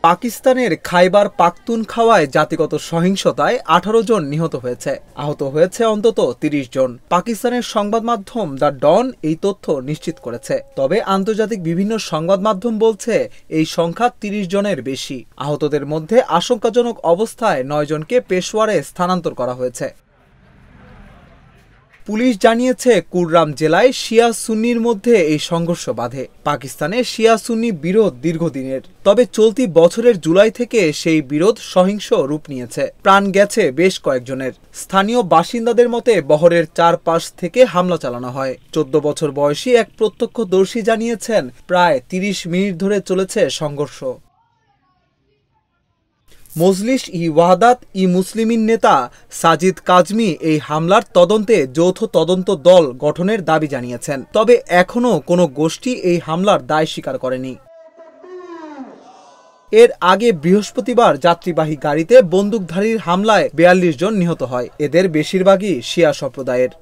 পাকিস্তানের খাইবার পাখতুনখাওয়ায় জাতিগত সহিংসতায় ১৮ জন নিহত হয়েছে, আহত হয়েছে অন্তত ৩০ জন। পাকিস্তানের সংবাদ মাধ্যম দ্য ডন এই তথ্য নিশ্চিত করেছে। তবে আন্তর্জাতিক বিভিন্ন সংবাদ মাধ্যম বলছে এই সংখ্যা ৩০ জনের বেশি। আহতদের মধ্যে আশঙ্কাজনক অবস্থায় ৯ জনকে পেশোয়ারে স্থানান্তর করা হয়েছে। পুলিশ জানিয়েছে, কুররাম জেলায় শিয়া সুন্নির মধ্যে এই সংঘর্ষ বাধে। পাকিস্তানে শিয়া সুন্নি বিরোধ দীর্ঘদিনের, তবে চলতি বছরের জুলাই থেকে সেই বিরোধ সহিংস রূপ নিয়েছে। প্রাণ গেছে বেশ কয়েকজনের। স্থানীয় বাসিন্দাদের মতে বহরের চারপাশ থেকে হামলা চালানো হয়। ১৪ বছর বয়সী এক প্রত্যক্ষদর্শী জানিয়েছেন, প্রায় ৩০ মিনিট ধরে চলেছে সংঘর্ষ। মজলিস ই ওয়াহদাত ই মুসলিমিন নেতা সাজিদ কাজমি এই হামলার তদন্তে যৌথ তদন্ত দল গঠনের দাবি জানিয়েছেন। তবে এখনও কোনো গোষ্ঠী এই হামলার দায় স্বীকার করেনি। এর আগে বৃহস্পতিবার যাত্রীবাহী গাড়িতে বন্দুকধারীর হামলায় ৪২ জন নিহত হয়। এদের বেশিরভাগই শিয়া সম্প্রদায়ের।